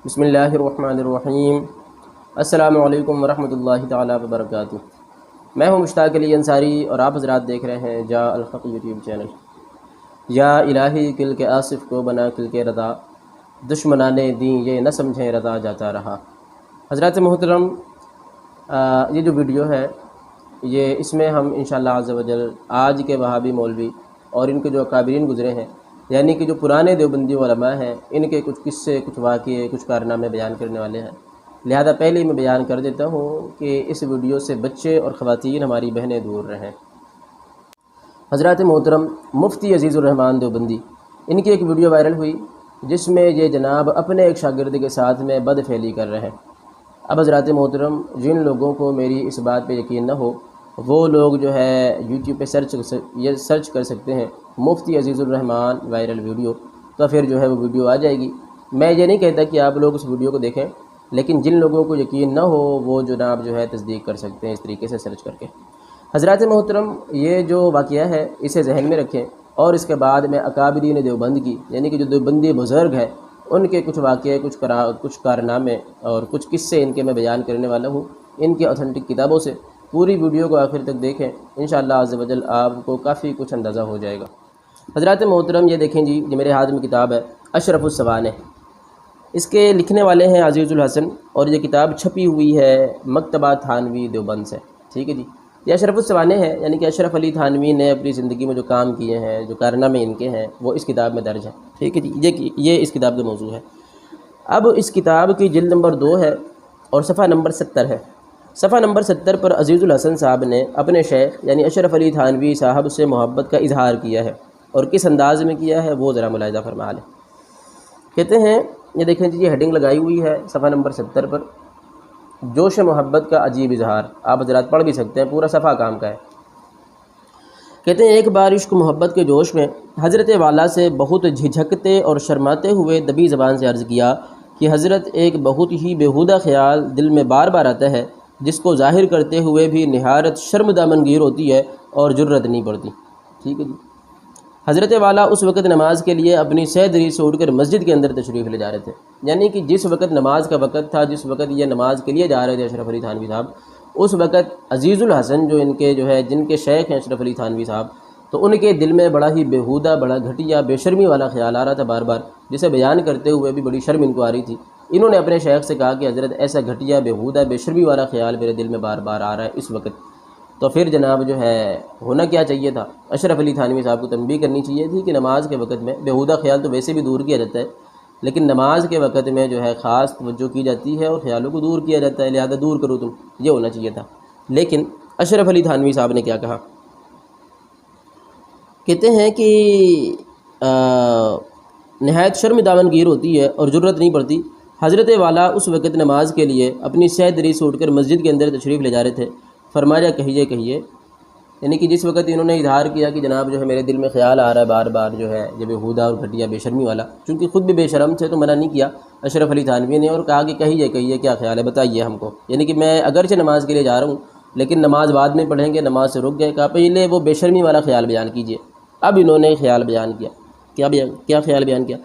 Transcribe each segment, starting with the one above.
بسم اللہ الرحمن الرحیم۔ السلام علیکم ورحمۃ اللہ تعالیٰ وبرکاتہ۔ میں ہوں مشتاق علی انصاری اور آپ حضرات دیکھ رہے ہیں جا الحق یوٹیوب چینل۔ یا الہی کل کے آصف کو بنا کل کے رضا، دشمنانے دیں یہ نہ سمجھیں رضا جاتا رہا۔ حضرات محترم، یہ جو ویڈیو ہے اس میں ہم انشاءاللہ عز و جل آج کے وہابی مولوی اور ان کے جو اکابرین گزرے ہیں، یعنی کہ جو پرانے دیوبندی علماء ہیں، ان کے کچھ قصے، کچھ واقعے، کچھ کارنامے بیان کرنے والے ہیں۔ لہذا پہلے ہی میں بیان کر دیتا ہوں کہ اس ویڈیو سے بچے اور خواتین ہماری بہنیں دور رہیں۔ حضرات محترم، مفتی عزیز الرحمان دیوبندی، ان کی ایک ویڈیو وائرل ہوئی جس میں یہ جناب اپنے ایک شاگرد کے ساتھ میں بد فعلی کر رہے ہیں۔ اب حضرات محترم، جن لوگوں کو میری اس بات پہ یقین نہ ہو وہ لوگ جو ہے یوٹیوب پہ سرچ کر سکتے ہیں مفتی عزیز الرحمان وائرل ویڈیو، تو پھر جو ہے وہ ویڈیو آ جائے گی۔ میں یہ نہیں کہتا کہ آپ لوگ اس ویڈیو کو دیکھیں، لیکن جن لوگوں کو یقین نہ ہو وہ جناب جو ہے تصدیق کر سکتے ہیں اس طریقے سے سرچ کر کے۔ حضرات محترم، یہ جو واقعہ ہے اسے ذہن میں رکھیں، اور اس کے بعد میں اکابرین دیوبند کی، یعنی کہ جو دیوبندی بزرگ ہے، ان کے کچھ واقعے، کچھ کارنامے اور کچھ قصے ان کے میں بیان کرنے والا ہوں ان کی اوتھینٹک کتابوں سے۔ پوری ویڈیو کو آخر تک دیکھیں، انشاءاللہ عز و جل آپ کو کافی کچھ اندازہ ہو جائے گا۔ حضرات محترم، یہ دیکھیں جی، یہ میرے ہاتھ میں کتاب ہے اشرف السوانح، اس کے لکھنے والے ہیں عزیز الحسن، اور یہ کتاب چھپی ہوئی ہے مکتبہ تھانوی دیوبند سے، ٹھیک ہے جی۔ یہ اشرف السوانح ہے، یعنی کہ اشرف علی تھانوی نے اپنی زندگی میں جو کام کیے ہیں، جو کارنامے ان کے ہیں، وہ اس کتاب میں درج ہے، ٹھیک ہے جی۔ یہ اس کتاب کا موضوع ہے۔ اب اس کتاب کی جلد نمبر 2 ہے اور صفحہ نمبر 70 ہے۔ صفحہ نمبر 70 پر عزیز الحسن صاحب نے اپنے شیخ یعنی اشرف علی تھانوی صاحب سے محبت کا اظہار کیا ہے، اور کس انداز میں کیا ہے وہ ذرا ملاحظہ فرما لیں۔ کہتے ہیں، یہ دیکھیں جی، یہ ہیڈنگ لگائی ہوئی ہے صفحہ نمبر 70 پر، جوش محبت کا عجیب اظہار۔ آپ حضرات پڑھ بھی سکتے ہیں، پورا صفحہ کام کا ہے۔ کہتے ہیں، ایک بار عشق محبت کے جوش میں حضرت والا سے بہت جھجکتے اور شرماتے ہوئے دبی زبان سے عرض کیا کہ حضرت، ایک بہت ہی بیہودہ خیال دل میں بار بار آتا ہے جس کو ظاہر کرتے ہوئے بھی نہایت شرم دامنگیر ہوتی ہے اور جرت نہیں پڑتی، ٹھیک ہے جی۔ حضرت والا اس وقت نماز کے لیے اپنی سیدری سے اٹھ کر مسجد کے اندر تشریف لے جا رہے تھے، یعنی کہ جس وقت نماز کا وقت تھا، جس وقت یہ نماز کے لیے جا رہے تھے اشرف علی تھانوی صاحب، اس وقت عزیز الحسن جو ان کے جو ہے جن کے شیخ ہیں اشرف علی تھانوی صاحب، تو ان کے دل میں بڑا ہی بیہودہ، بڑا گھٹیا، بے شرمی والا خیال آ رہا تھا بار بار، جسے بیان کرتے ہوئے بھی بڑی شرم ان کو آ رہی تھی۔ انہوں نے اپنے شیخ سے کہا کہ حضرت، ایسا گھٹیا، بیہودہ، بے شرمی والا خیال میرے دل میں بار بار آ رہا ہے اس وقت۔ تو پھر جناب جو ہے ہونا کیا چاہیے تھا، اشرف علی تھانوی صاحب کو تنبیہ کرنی چاہیے تھی کہ نماز کے وقت میں بیہودہ خیال تو ویسے بھی دور کیا جاتا ہے، لیکن نماز کے وقت میں جو ہے خاص توجہ کی جاتی ہے اور خیالوں کو دور کیا جاتا ہے، لہذا دور کرو تم، یہ ہونا چاہیے تھا۔ لیکن اشرف علی تھانوی صاحب نے کیا کہا؟ کہتے ہیں کہ نہایت شرم دامنگیر ہوتی ہے اور جرت نہیں پڑتی۔ حضرت والا اس وقت نماز کے لیے اپنی سیدری سے اٹھ کر مسجد کے اندر تشریف لے جا رہے تھے۔ فرمایا، کہیے کہیے، یعنی کہ جس وقت انہوں نے اظہار کیا کہ جناب جو ہے میرے دل میں خیال آ رہا ہے بار بار جو ہے یہ بیہودہ اور گھٹیا، بے شرمی والا، چونکہ خود بھی بے شرم تھے تو منع نہیں کیا اشرف علی تھانوی نے، اور کہا کہ کہیے کہیے کیا خیال ہے، بتائیے ہم کو، یعنی کہ میں اگرچہ نماز کے لیے جا رہا ہوں لیکن نماز بعد میں پڑھیں گے، نماز سے رک گئے۔ کہا پہلے وہ بے شرمی والا خیال بیان کیجیے۔ اب انہوں نے خیال بیان کیا، کیا خیال بیان کیا؟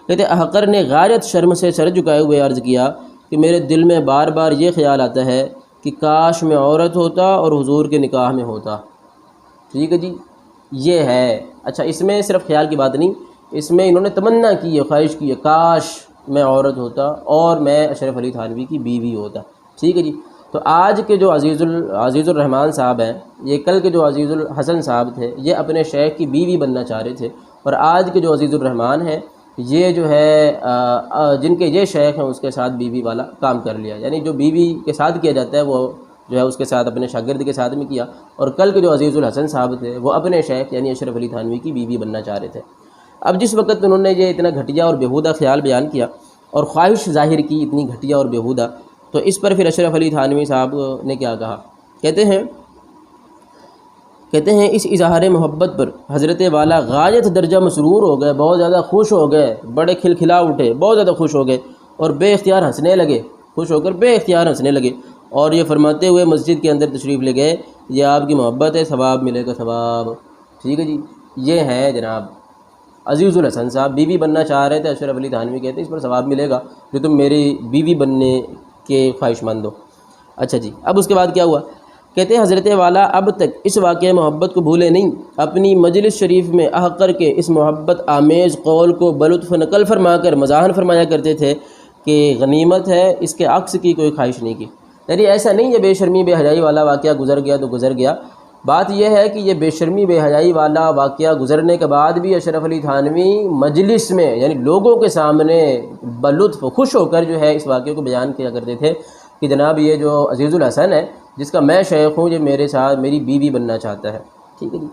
کہتے احقر نے غایت شرم سے سر جھکائے ہوئے عرض کیا کہ میرے دل میں بار بار یہ خیال آتا ہے کہ کاش میں عورت ہوتا اور حضور کے نکاح میں ہوتا، ٹھیک ہے جی۔ یہ ہے، اچھا، اس میں صرف خیال کی بات نہیں، اس میں انہوں نے تمنا کی ہے، خواہش کی ہے، کاش میں عورت ہوتا اور میں اشرف علی تھانوی کی بیوی ہوتا، ٹھیک ہے جی۔ تو آج کے جو عزیز الرحمان صاحب ہیں، یہ کل کے جو عزیز الحسن صاحب تھے، یہ اپنے شیخ کی بیوی بننا چاہ رہے تھے، اور آج کے جو عزیز الرحمان ہیں، یہ جو ہے جن کے یہ شیخ ہیں اس کے ساتھ بیوی والا کام کر لیا، یعنی جو بیوی کے ساتھ کیا جاتا ہے وہ جو ہے اس کے ساتھ اپنے شاگرد کے ساتھ میں کیا، اور کل کے جو عزیز الحسن صاحب تھے وہ اپنے شیخ یعنی اشرف علی تھانوی کی بیوی بننا چاہ رہے تھے۔ اب جس وقت انہوں نے یہ اتنا گھٹیا اور بیہودہ خیال بیان کیا اور خواہش ظاہر کی اتنی گھٹیا اور بیہودہ، تو اس پر پھر اشرف علی تھانوی صاحب نے کیا کہا؟ کہتے ہیں اس اظہار محبت پر حضرت والا غایت درجہ مسرور ہو گئے، بہت زیادہ خوش ہو گئے، بڑے کھلکھلا اٹھے، بہت زیادہ خوش ہو گئے، اور بے اختیار ہنسنے لگے، خوش ہو کر بے اختیار ہنسنے لگے، اور یہ فرماتے ہوئے مسجد کے اندر تشریف لے گئے، یہ آپ کی محبت ہے، ثواب ملے گا ثواب، ٹھیک ہے جی۔ یہ ہے جناب عزیز الحسن صاحب بیوی بننا چاہ رہے تھے، اشرف علی تھانوی کہتے ہیں اس پر ثواب ملے گا جو تم میری بیوی بننے کے خواہش مند ہو۔ اچھا جی، اب اس کے بعد کیا ہوا؟ کہتے ہیں حضرت والا اب تک اس واقعہ محبت کو بھولے نہیں، اپنی مجلس شریف میں کر کے اس محبت آمیز قول کو بلطف نقل فرما کر مزاحن فرمایا کرتے تھے کہ غنیمت ہے، اس کے عکس کی کوئی خواہش نہیں کی۔ یعنی ایسا نہیں یہ بے شرمی بے حیائی والا واقعہ گزر گیا تو گزر گیا، بات یہ ہے کہ یہ بے شرمی بے حیائی والا واقعہ گزرنے کے بعد بھی اشرف علی تھانوی مجلس میں یعنی لوگوں کے سامنے بلطف خوش ہو کر جو ہے اس واقعے کو بیان کیا کرتے تھے کہ جناب یہ جو عزیز الحسن ہے جس کا میں شیخ ہوں، یہ میرے ساتھ میری بیوی بننا چاہتا ہے۔ ٹھیک ہے جی،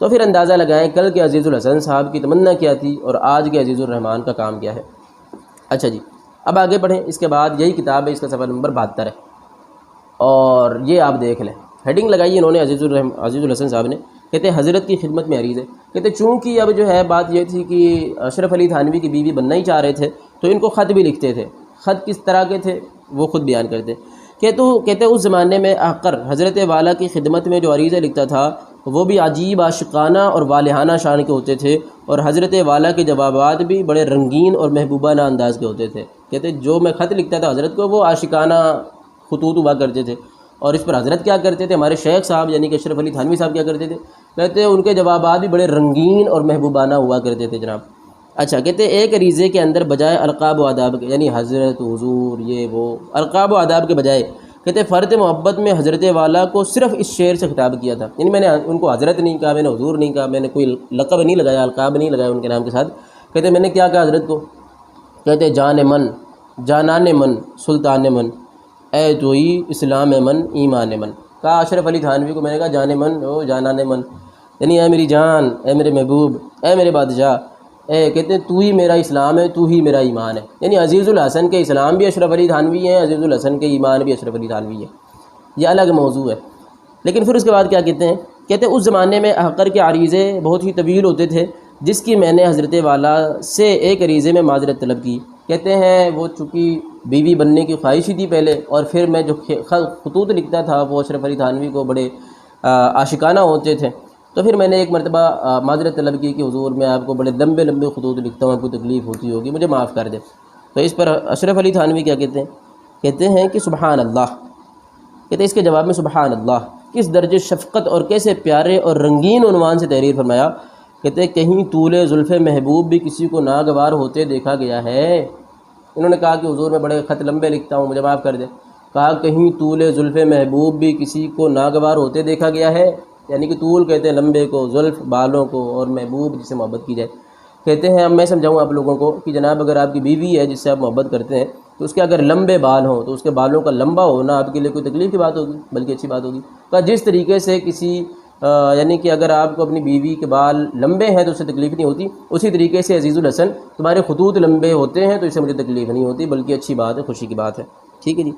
تو پھر اندازہ لگائیں کل کے عزیز الحسن صاحب کی تمنا کیا تھی اور آج کے عزیز الرحمان کا کام کیا ہے۔ اچھا جی، اب آگے بڑھیں۔ اس کے بعد یہی کتاب ہے، اس کا صفحہ نمبر 72 ہے اور یہ آپ دیکھ لیں، ہیڈنگ لگائی انہوں نے عزیز الحسن صاحب نے، کہتے ہیں حضرت کی خدمت میں عریض ہے۔ کہتے چونکہ اب جو ہے بات یہ تھی کہ اشرف علی تھانوی کی بیوی بننا ہی چاہ رہے تھے تو ان کو خط بھی لکھتے تھے۔ خط کس طرح کے تھے وہ خود بیان کرتے، کہتے اس زمانے میں حضرت والا کی خدمت میں جو عریضے لکھتا تھا وہ بھی عجیب عاشقانہ اور والہانہ شان کے ہوتے تھے، اور حضرت والا کے جوابات بھی بڑے رنگین اور محبوبانہ انداز کے ہوتے تھے۔ کہتے جو میں خط لکھتا تھا حضرت کو وہ عاشقانہ خطوط ہوا کرتے تھے، اور اس پر حضرت کیا کرتے تھے، ہمارے شیخ صاحب یعنی کہ اشرف علی تھانوی صاحب کیا کرتے تھے، کہتے ان کے جوابات بھی بڑے رنگین اور محبوبانہ ہوا کرتے تھے جناب۔ اچھا، کہتے ایک عریضے کے اندر بجائے القاب و آداب کے یعنی حضرت، حضور، یہ وہ القاب و آداب کے بجائے کہتے فرد محبت میں حضرت والا کو صرف اس شعر سے خطاب کیا تھا۔ یعنی میں نے ان کو حضرت نہیں کہا، میں نے حضور نہیں کہا، میں نے کوئی لقب نہیں لگایا، القاب نہیں لگایا ان کے نام کے ساتھ۔ کہتے میں نے کیا کہا حضرت کو، کہتے جان من، جانان من، سلطان من، اے توئی اسلام من، ایمان من۔ کہا اشرف علی تھانوی کو میں نے کہا جان من، او جانان من، یعنی اے میری جان، اے میرے محبوب، اے میرے بادشاہ، کہتے ہیں تو ہی میرا اسلام ہے، تو ہی میرا ایمان ہے۔ یعنی عزیز الحسن کے اسلام بھی اشرف علی تھانوی ہیں، عزیز الحسن کے ایمان بھی اشرف علی تھانوی ہے، یہ الگ موضوع ہے۔ لیکن پھر اس کے بعد کیا کہتے ہیں، کہتے ہیں اس زمانے میں احقر کے عریضے بہت ہی طویل ہوتے تھے، جس کی میں نے حضرت والا سے ایک عریضے میں معذرت طلب کی۔ کہتے ہیں وہ چونکہ بیوی بننے کی خواہش ہی تھی پہلے، اور پھر میں جو خطوط لکھتا تھا وہ اشرف علی تھانوی کو بڑے عاشقانہ ہوتے تھے، تو پھر میں نے ایک مرتبہ معذرت طلب کی کہ حضور میں آپ کو بڑے لمبے لمبے خطوط لکھتا ہوں، آپ کو تکلیف ہوتی ہوگی، مجھے معاف کر دیں۔ تو اس پر اشرف علی تھانوی کیا کہتے ہیں، کہتے ہیں کہ سبحان اللہ، کہتے ہیں اس کے جواب میں سبحان اللہ، کس درجے شفقت اور کیسے پیارے اور رنگین عنوان سے تحریر فرمایا۔ کہتے ہیں کہیں طول زلف محبوب بھی کسی کو ناگوار ہوتے دیکھا گیا ہے۔ انہوں نے کہا کہ حضور میں بڑے خط لمبے لکھتا ہوں، مجھے معاف کر دیں۔ کہا کہیں طول زلف محبوب بھی کسی کو ناگوار ہوتے دیکھا گیا ہے، یعنی کہ طول کہتے ہیں لمبے کو، زلف بالوں کو، اور محبوب جس سے محبت کی جائے۔ کہتے ہیں اب میں سمجھاؤں آپ لوگوں کو کہ جناب اگر آپ کی بیوی ہے جس سے آپ محبت کرتے ہیں تو اس کے اگر لمبے بال ہوں تو اس کے بالوں کا لمبا ہونا آپ کے لیے کوئی تکلیف کی بات ہوگی، بلکہ اچھی بات ہوگی۔ کہا جس طریقے سے کسی یعنی کہ اگر آپ کو اپنی بیوی کے بال لمبے ہیں تو اس سے تکلیف نہیں ہوتی، اسی طریقے سے عزیز الحسن تمہارے خطوط لمبے ہوتے ہیں تو اس سے مجھے تکلیف نہیں ہوتی، بلکہ اچھی بات ہے، خوشی کی بات ہے۔ ٹھیک ہے جی،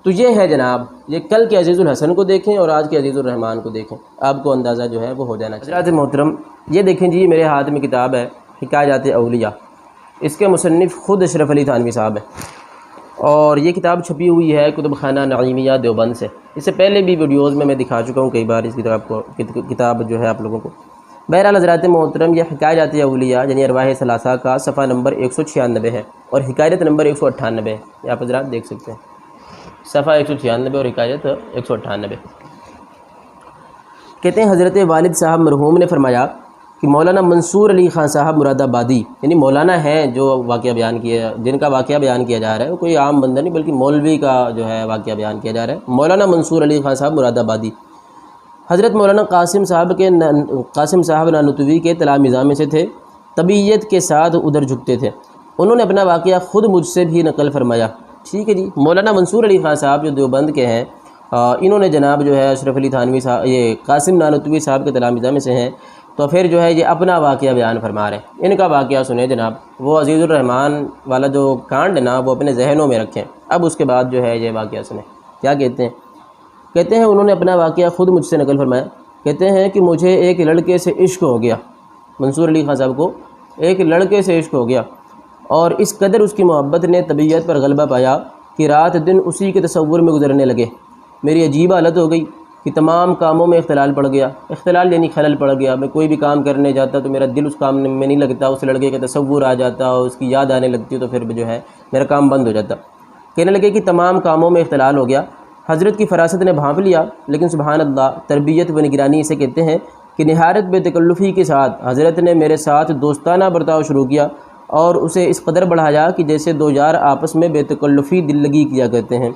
تو یہ ہے جناب، یہ کل کے عزیز الحسن کو دیکھیں اور آج کے عزیز الرحمان کو دیکھیں، آپ کو اندازہ جو ہے وہ ہو جانا چاہیے۔ حضرات محترم، یہ دیکھیں جی میرے ہاتھ میں کتاب ہے حکایات اولیاء، اس کے مصنف خود اشرف علی تھانوی صاحب ہیں، اور یہ کتاب چھپی ہوئی ہے کتب خانہ نعیمیہ دیوبند سے۔ اس سے پہلے بھی ویڈیوز میں دکھا چکا ہوں کئی بار اس کتاب جو ہے آپ لوگوں کو۔ بہرحال حضرات محترم، یہ حکایات اولیاء یعنی ارواح ثلاثہ کا صفحہ نمبر 196 ہے اور حکایت نمبر 198 ہے، یہ آپ حضرات دیکھ سکتے ہیں، صفحہ 196 اور حکایت 198۔ کہتے ہیں حضرت والد صاحب مرحوم نے فرمایا کہ مولانا منصور علی خان صاحب مراد آبادی، یعنی مولانا ہیں جو واقعہ بیان کیا، جن کا واقعہ بیان کیا جا رہا ہے وہ کوئی عام بندہ نہیں بلکہ مولوی کا جو ہے واقعہ بیان کیا جا رہا ہے۔ مولانا منصور علی خان صاحب مراد آبادی حضرت مولانا قاسم صاحب نانوتوی کے تلامذہ میں سے تھے، طبیعت کے ساتھ ادھر جھکتے تھے۔ انہوں نے اپنا واقعہ خود مجھ سے بھی نقل فرمایا۔ ٹھیک ہے جی، مولانا منصور علی خان صاحب جو دیوبند کے ہیں، انہوں نے جناب جو ہے اشرف علی تھانوی صاحب، یہ قاسم نانوتوی صاحب کے تلامذہ میں سے ہیں، تو پھر جو ہے یہ اپنا واقعہ بیان فرما رہے ہیں۔ ان کا واقعہ سنیں جناب، وہ عزیز الرحمان والا جو کانڈ ہے نا وہ اپنے ذہنوں میں رکھیں۔ اب اس کے بعد جو ہے یہ واقعہ سنیں، کیا کہتے ہیں۔ کہتے ہیں انہوں نے اپنا واقعہ خود مجھ سے نقل فرمایا۔ کہتے ہیں کہ مجھے ایک لڑکے سے عشق ہو گیا، منصور علی خان صاحب کو ایک لڑکے سے عشق ہو گیا، اور اس قدر اس کی محبت نے طبیعت پر غلبہ پایا کہ رات دن اسی کے تصور میں گزرنے لگے۔ میری عجیب حالت ہو گئی کہ تمام کاموں میں اختلال پڑ گیا. اختلال یعنی خلل پڑ گیا. میں کوئی بھی کام کرنے جاتا تو میرا دل اس کام میں نہیں لگتا, اس لڑکے کا تصور آ جاتا اور اس کی یاد آنے لگتی, تو پھر جو ہے میرا کام بند ہو جاتا. کہنے لگے کہ تمام کاموں میں اختلال ہو گیا. حضرت کی فراست نے بھانپ لیا, لیکن سبحان اللہ, تربیت و نگرانی اسے کہتے ہیں کہ نہایت بے تکلفی کے ساتھ حضرت نے میرے ساتھ دوستانہ برتاؤ شروع کیا اور اسے اس قدر بڑھایا کہ جیسے دو یار آپس میں بے تکلفی دل لگی کیا کرتے ہیں.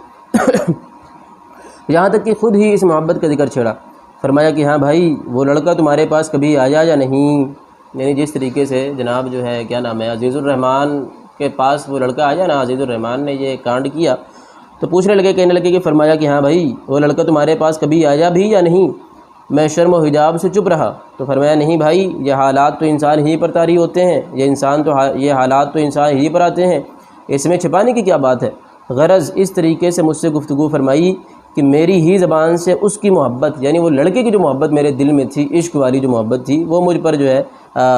یہاں تک کہ خود ہی اس محبت کا ذکر چھیڑا. فرمایا کہ ہاں بھائی, وہ لڑکا تمہارے پاس کبھی آیا یا نہیں. یعنی جس طریقے سے جناب جو ہے کیا نام ہے عزیز الرحمن کے پاس وہ لڑکا آیا نا, عزیز الرحمن نے یہ کانڈ کیا تو پوچھنے لگے, کہنے لگے کہ فرمایا کہ ہاں بھائی, وہ لڑکا تمہارے پاس کبھی آیا بھی یا نہیں. میں شرم و حجاب سے چپ رہا تو فرمایا نہیں بھائی, یہ حالات تو انسان ہی پر طاری ہوتے ہیں, یہ حالات تو انسان ہی پر آتے ہیں, اس میں چھپانے کی کیا بات ہے. غرض اس طریقے سے مجھ سے گفتگو فرمائی کہ میری ہی زبان سے اس کی محبت, یعنی وہ لڑکے کی جو محبت میرے دل میں تھی, عشق والی جو محبت تھی, وہ مجھ پر جو ہے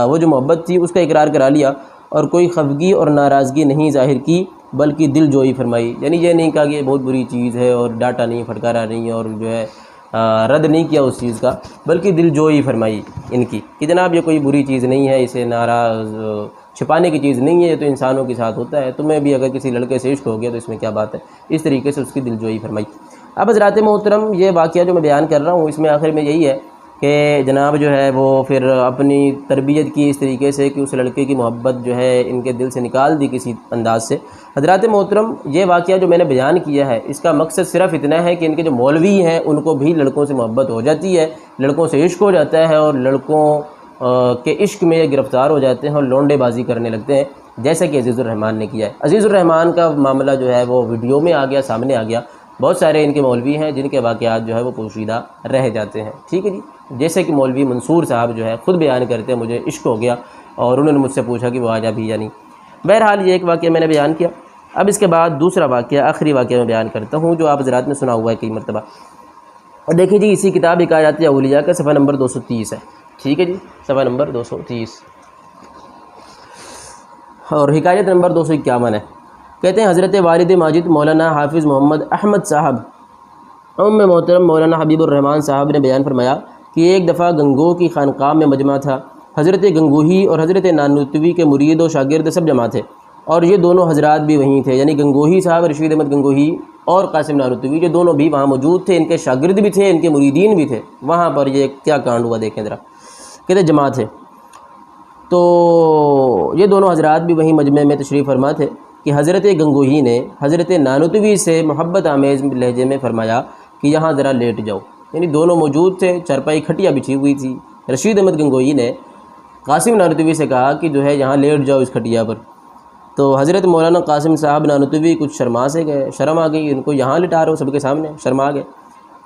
وہ جو محبت تھی اس کا اقرار کرا لیا, اور کوئی خفگی اور ناراضگی نہیں ظاہر کی بلکہ دل جوئی فرمائی. یعنی یہ نہیں کہا کہ یہ بہت بری چیز ہے اور ڈانٹا نہیں, پھٹکارا نہیں اور جو ہے رد نہیں کیا اس چیز کا, بلکہ دل جوئی فرمائی ان کی کہ جناب یہ کوئی بری چیز نہیں ہے, اسے ناراض چھپانے کی چیز نہیں ہے, یہ تو انسانوں کے ساتھ ہوتا ہے, تمہیں بھی اگر کسی لڑکے سے عشق ہو گیا تو اس میں کیا بات ہے. اس طریقے سے اس کی دل جوئی فرمائی. اب حضرات محترم, یہ واقعہ جو میں بیان کر رہا ہوں اس میں آخر میں یہی ہے کہ جناب جو ہے وہ پھر اپنی تربیت کی اس طریقے سے کہ اس لڑکے کی محبت جو ہے ان کے دل سے نکال دی کسی انداز سے. حضرات محترم, یہ واقعہ جو میں نے بیان کیا ہے اس کا مقصد صرف اتنا ہے کہ ان کے جو مولوی ہیں ان کو بھی لڑکوں سے محبت ہو جاتی ہے, لڑکوں سے عشق ہو جاتا ہے اور لڑکوں کے عشق میں یہ گرفتار ہو جاتے ہیں اور لونڈے بازی کرنے لگتے ہیں, جیسا کہ عزیز الرحمن نے کیا ہے. عزیز الرحمن کا معاملہ جو ہے وہ ویڈیو میں آ گیا, سامنے آ گیا. بہت سارے ان کے مولوی ہیں جن کے واقعات جو ہے وہ پوشیدہ رہ جاتے ہیں. ٹھیک ہے جی, جیسے کہ مولوی منصور صاحب جو ہے خود بیان کرتے ہیں مجھے عشق ہو گیا اور انہوں نے مجھ سے پوچھا کہ وہ آجا بھی یا نہیں. بہرحال یہ ایک واقعہ میں نے بیان کیا. اب اس کے بعد دوسرا واقعہ, آخری واقعہ میں بیان کرتا ہوں جو آپ حضرات نے سنا ہوا ہے کئی مرتبہ. اور دیکھیں جی, اسی کتاب حکایات اولیاء کا صفحہ نمبر 230 ہے. ٹھیک ہے جی, صفحہ نمبر 230 اور حکایت نمبر 251 ہے. کہتے ہیں حضرت والد ماجد مولانا حافظ محمد احمد صاحب ام محترم مولانا حبیب الرحمن صاحب نے بیان فرمایا کہ ایک دفعہ گنگو کی خانقاہ میں مجمع تھا. حضرت گنگوہی اور حضرت نانوتوی کے مرید و شاگرد سب جمع تھے, اور یہ دونوں حضرات بھی وہیں تھے. یعنی گنگوہی صاحب رشید احمد گنگوہی اور قاسم نانوتوی, یہ دونوں بھی وہاں موجود تھے, ان کے شاگرد بھی تھے, ان کے مریدین بھی تھے. وہاں پر یہ کیا کانڈ ہوا دیکھیں ذرا. کہتے جمع تھے تو یہ دونوں حضرات بھی وہیں مجمع میں تشریف فرما تھے کہ حضرت گنگوہی نے حضرت نانوتوی سے محبت آمیز لہجے میں فرمایا کہ یہاں ذرا لیٹ جاؤ. یعنی دونوں موجود تھے, چرپائی کھٹیا بچھی ہوئی تھی. رشید احمد گنگوہی نے قاسم نانوتوی سے کہا کہ جو ہے یہاں لیٹ جاؤ اس کھٹیا پر. تو حضرت مولانا قاسم صاحب نانوتوی کچھ شرما سے گئے, شرم آ گئی, ان کو یہاں لٹا رہے ہو سب کے سامنے, شرما گئے.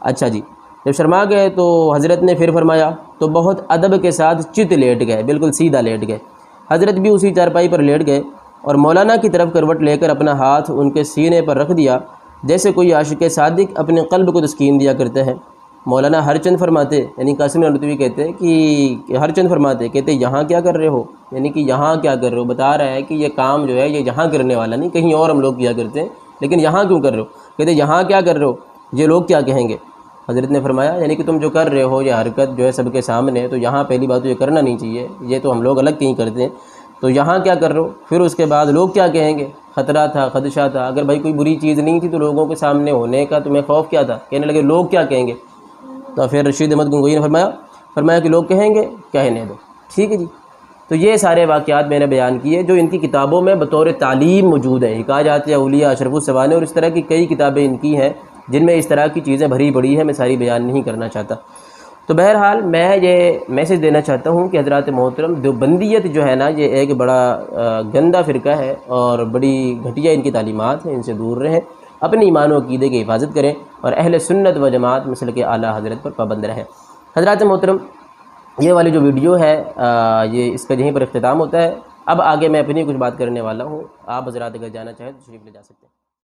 اچھا جی, جب شرما گئے تو حضرت نے پھر فرمایا تو بہت ادب کے ساتھ چت لیٹ گئے, بالکل سیدھا لیٹ گئے. حضرت بھی اسی چارپائی پر لیٹ گئے اور مولانا کی طرف کروٹ لے کر اپنا ہاتھ ان کے سینے پر رکھ دیا, جیسے کوئی عاشق صادق اپنے قلب کو تسکین دیا کرتے ہیں. مولانا ہر چند فرماتے, یعنی قاسم نانوتوی کہتے ہیں کہ ہر چند فرماتے, کہتے یہاں کیا کر رہے ہو, یعنی کہ یہاں کیا کر رہے ہو. بتا رہا ہے کہ یہ کام جو ہے یہ یہاں کرنے والا نہیں, کہیں اور ہم لوگ کیا کرتے ہیں, لیکن یہاں کیوں کر رہے ہو. کہتے یہاں کیا کر رہے ہو, یہ لوگ کیا کہیں گے. حضرت نے فرمایا یعنی کہ تم جو کر رہے ہو یہ حرکت جو ہے سب کے سامنے, تو یہاں پہلی بات تو یہ کرنا نہیں چاہیے, یہ تو ہم لوگ الگ کہیں کرتے ہیں, تو یہاں کیا کر رہے ہو. پھر اس کے بعد لوگ کیا کہیں گے, خطرہ تھا, خدشہ تھا. اگر بھائی کوئی بری چیز نہیں تھی تو لوگوں کے سامنے ہونے کا تمہیں خوف کیا تھا. کہنے لگے لوگ کیا کہیں گے. تو پھر رشید احمد گنگوہی نے فرمایا کہ لوگ کہیں گے, کہنے دو. ٹھیک ہے جی. تو یہ سارے واقعات میں نے بیان کیے جو ان کی کتابوں میں بطور تعلیم موجود ہیں. حکایات اولیاء, اشرف السوانح اور اس طرح کی کئی کتابیں ان کی ہیں جن میں اس طرح کی چیزیں بھری پڑی ہیں. میں ساری بیان نہیں کرنا چاہتا. تو بہرحال میں یہ میسج دینا چاہتا ہوں کہ حضرات محترم, دیوبندیت جو ہے نا یہ ایک بڑا گندا فرقہ ہے اور بڑی گھٹیا ان کی تعلیمات ہیں, ان سے دور رہیں, اپنی ایمان و عقیدے کی حفاظت کریں اور اہل سنت و جماعت مسلک اعلیٰ حضرت پر پابند رہیں. حضرات محترم, یہ والی جو ویڈیو ہے یہ اس کا یہیں پر اختتام ہوتا ہے. اب آگے میں اپنی کچھ بات کرنے والا ہوں. آپ حضرات اگر جانا چاہیں تو تشریف لے جا سکتے ہیں.